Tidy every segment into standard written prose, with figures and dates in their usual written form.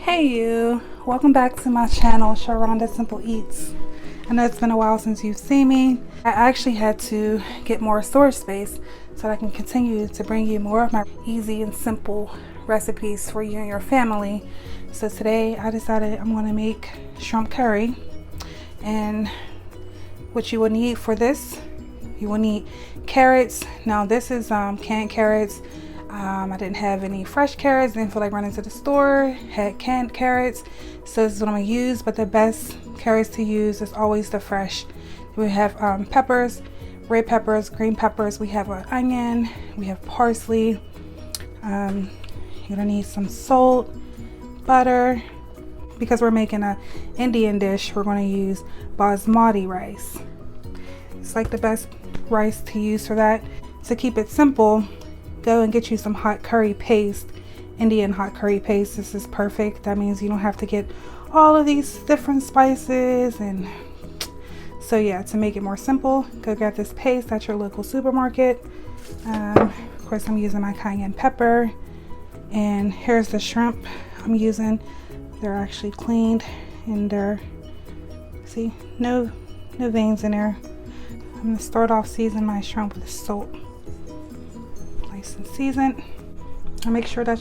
Hey you, welcome back to my channel, Sharonda Simple Eats. I know it's been a while since you've seen me. I actually had to get more storage space so that I can continue to bring you more of my easy and simple recipes for you and your family. So today I decided I'm going to make shrimp curry, and what you will need for this, you will need carrots. Now this is canned carrots. I didn't have any fresh carrots, didn't feel like running to the store, had canned carrots, so this is what I'm going to use. But the best carrots to use is always the fresh. We have peppers, red peppers, green peppers, we have an onion, we have parsley. You're going to need some salt, butter. Because we're making an Indian dish, we're going to use basmati rice. It's like the best rice to use for that. To keep it simple, go and get you some hot curry paste, Indian hot curry paste. This is perfect. That means you don't have to get all of these different spices. And so yeah, to make it more simple, go get this paste at your local supermarket. Of course, I'm using my cayenne pepper, and here's the shrimp I'm using. They're actually cleaned, and they're, see, no veins in there. I'm gonna start off seasoning my shrimp with salt. Nice and seasoned. And make sure your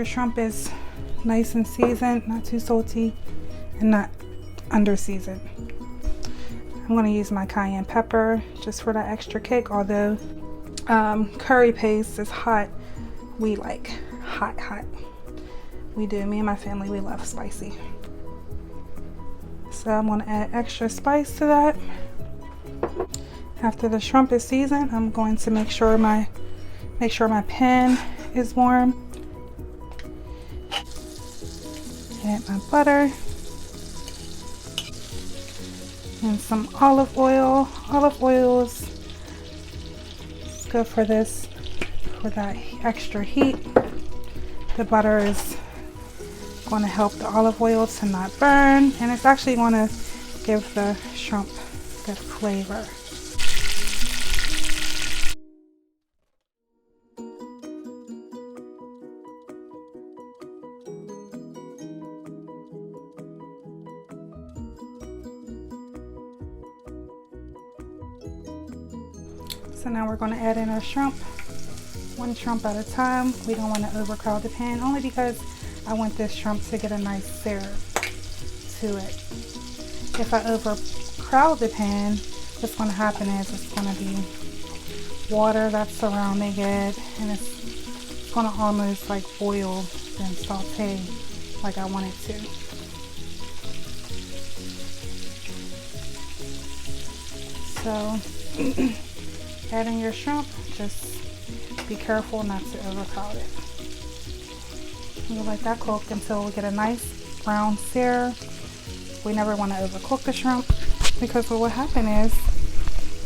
shrimp is nice and seasoned, not too salty and not under seasoned. I'm going to use my cayenne pepper just for that extra kick. Although curry paste is hot, we like hot. We do. Me and my family, we love spicy. So I'm going to add extra spice to that. After the shrimp is seasoned, I'm going to make sure my pan is warm. Add my butter and some olive oil. Olive oil is good for this, for that extra heat. The butter is going to help the olive oil to not burn, and it's actually going to give the shrimp good flavor. So now we're going to add in our shrimp, one shrimp at a time. We don't want to overcrowd the pan, only because I want this shrimp to get a nice sear to it. If I overcrowd the pan, what's going to happen is it's going to be water that's surrounding it, and it's going to almost like boil and saute like I want it to. So adding your shrimp, just be careful not to overcrowd it. We'll let that cook until we get a nice brown sear. We never want to overcook the shrimp, because what will happen is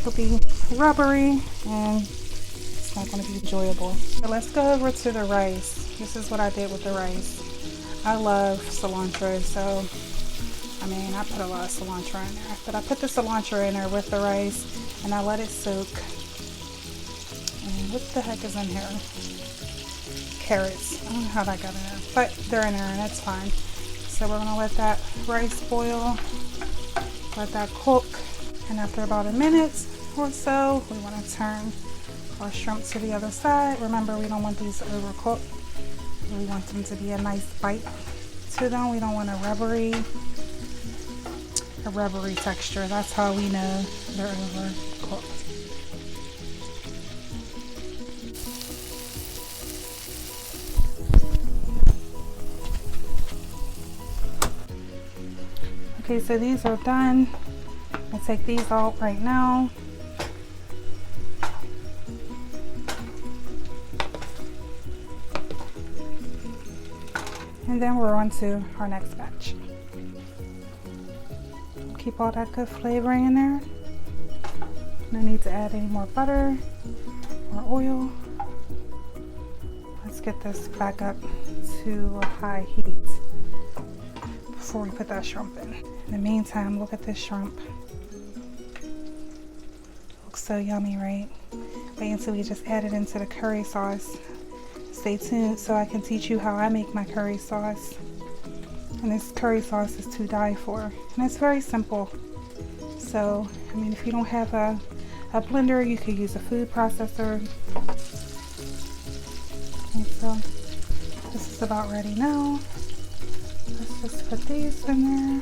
it'll be rubbery and it's not going to be enjoyable. So let's go over to the rice. This is what I did with the rice. I love cilantro, so I put a lot of cilantro in there. But I put the cilantro in there with the rice and I let it soak. And what the heck is in here? Carrots. I don't know how that got in there, but they're in there and that's fine. So we're gonna let that rice boil, let that cook, and after about a minute or so, we want to turn our shrimp to the other side. Remember, we don't want these to overcook. We want them to be a nice bite to them. We don't want a rubbery texture. That's how we know they're overcooked. Okay, so these are done. I'll take these out right now. And then we're on to our next batch. Keep all that good flavoring in there. No need to add any more butter or oil. Let's get this back up to a high heat before we put that shrimp in. In the meantime, look at this shrimp. Looks so yummy, right? Wait until we just add it into the curry sauce. stay tuned so I can teach you how I make my curry sauce. And this curry sauce is to die for. And it's very simple. So, I mean, if you don't have a blender, you could use a food processor. And so, this is about ready now. Let's just put these in there.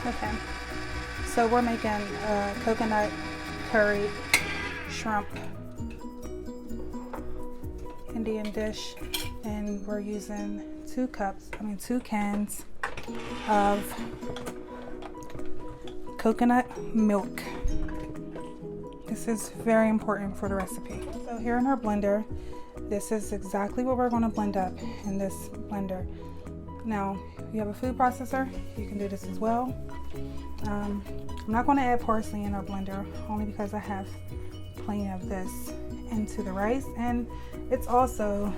Okay, so we're making a coconut curry shrimp Indian dish, and we're using 2 cans of coconut milk. This is very important for the recipe. So here in our blender, this is exactly what we're going to blend up in this blender. Now, if you have a food processor, you can do this as well. I'm not going to add parsley in our blender, only because I have plenty of this into the rice, and it's also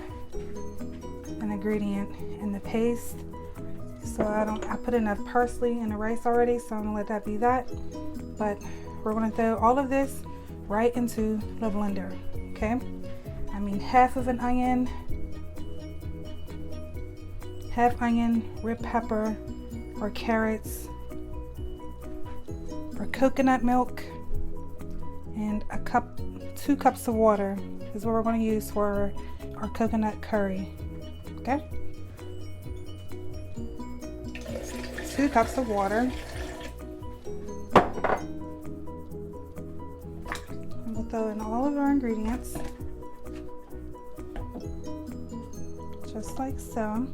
an ingredient in the paste. So I put enough parsley in the rice already, so I'm gonna let that be that. But we're gonna throw all of this right into the blender, okay? I mean, half of an onion, half onion, red pepper, or carrots, or coconut milk, and 2 cups of water is what we're going to use for our coconut curry. Okay, 2 cups of water. And we'll throw in all of our ingredients, just like so,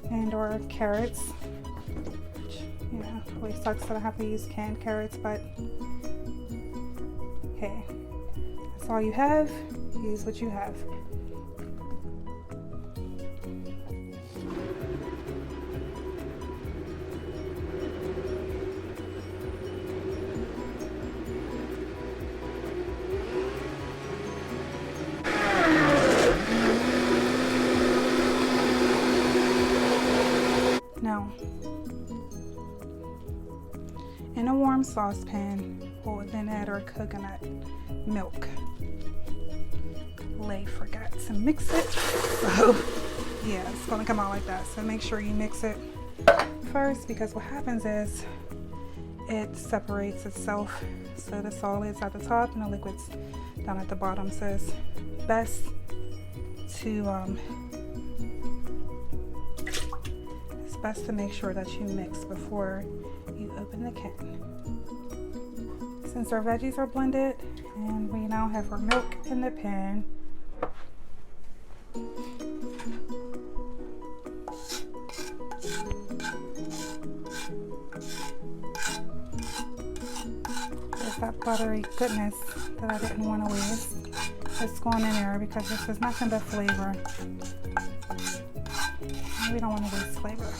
and our carrots. It really sucks that I have to use canned carrots, but hey, that's all you have. Use what you have. Now, in a warm saucepan, we'll then add our coconut milk. Forgot to mix it, so yeah, it's gonna come out like that. So make sure you mix it first, because what happens is it separates itself. So the solids at the top and the liquids down at the bottom. So it's best to make sure that you mix before you open the can. Since our veggies are blended and we now have our milk in the pan, just that buttery goodness that I didn't want to waste. It's going in there because this is nothing but flavor. We don't want to waste flavor.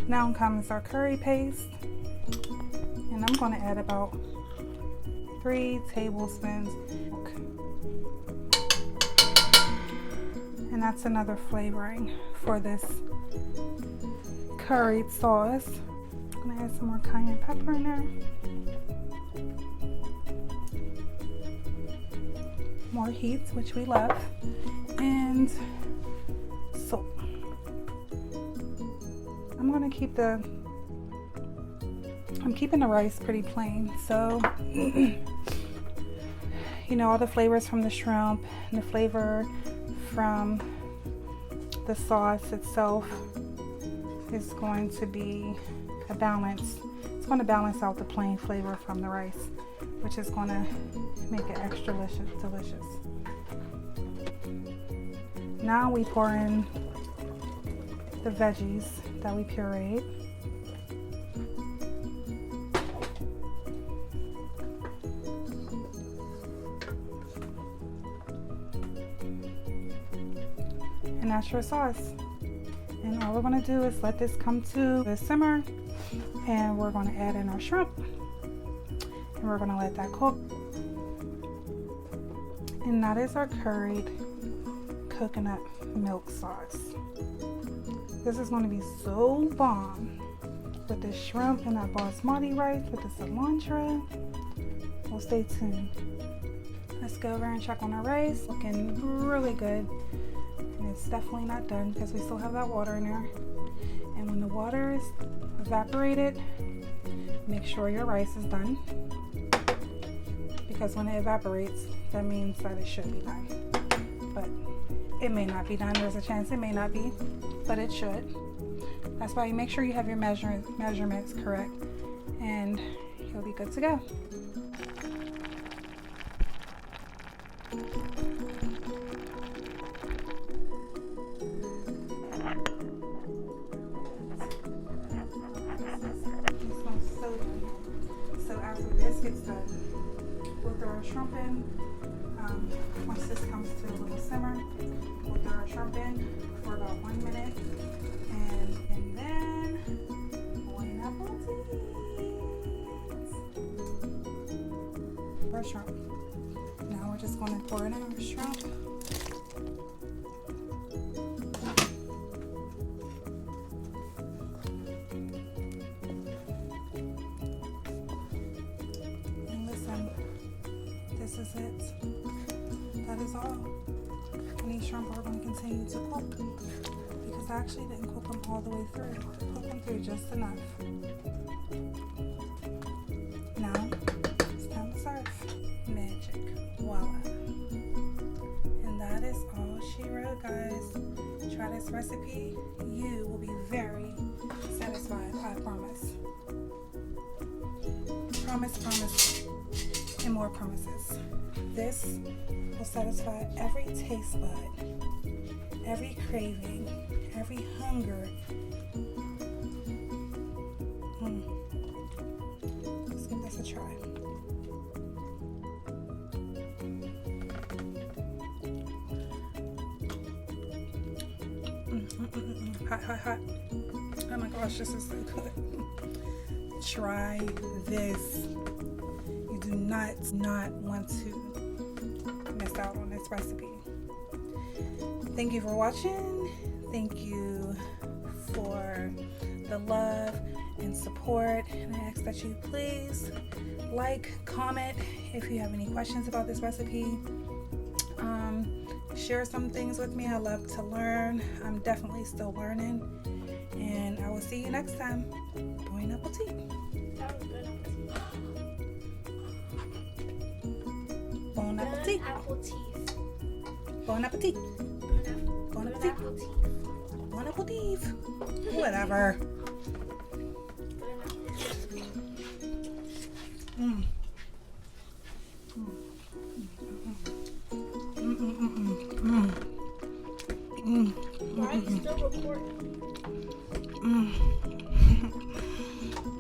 Now comes our curry paste. And I'm going to add about 3 tablespoons. And that's another flavoring for this curried sauce. I'm going to add some more cayenne pepper in there. More heat, which we love. And salt. I'm keeping the rice pretty plain, so you know, all the flavors from the shrimp and the flavor from the sauce itself is going to be a balance. It's going to balance out the plain flavor from the rice, which is going to make it extra delicious. Now we pour in the veggies that we pureed. And that's your sauce. And all we're going to do is let this come to a simmer, and we're going to add in our shrimp, and we're going to let that cook. And that is our curried coconut milk sauce. This is going to be so bomb with the shrimp and that basmati rice with the cilantro. Well, stay tuned. Let's go over and check on our rice. Looking really good. And it's definitely not done because we still have that water in there. And when the water is evaporated, make sure your rice is done. Because when it evaporates, that means that it should be done. But it may not be done. There's a chance it may not be, but it should. That's why you make sure you have your measurements correct, and you'll be good to go. So after this gets done, we'll throw our shrimp in. Once this comes to a little simmer, we'll throw our shrimp in for about 1 minute, and then bon appetit. Our shrimp. Now we're just going to pour in our shrimp. And listen, this is it. That is all. And these shrimp are going to continue to cook because I actually didn't cook them all the way through. I cooked them through just enough. Now it's time to serve. Magic. Voila. And that is all she wrote, guys. Try this recipe. You will be very satisfied, I promise. Promise, and more promises. This will satisfy every taste bud, every craving, every hunger. Let's give this a try. Hot. Oh my gosh, this is so good. Try this. You do not want to miss out on this recipe. Thank you for watching. Thank you for the love and support, and I ask that you please like, comment if you have any questions about this recipe. Share some things with me. I love to learn. I'm definitely still learning, and I will see you next time. Bon appetit. That was good. Bon appetit. Bon appetit. Bon appetit. Bon appetit. Whatever. Why are you still recording?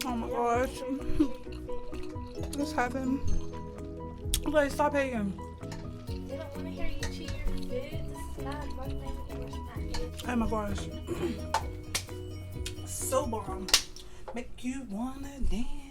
Oh my gosh. It's heaven. Like, stop hating. They don't want to hear you cheat your food. This is not one thing that was not. Oh my gosh. So bomb. Make you wanna dance.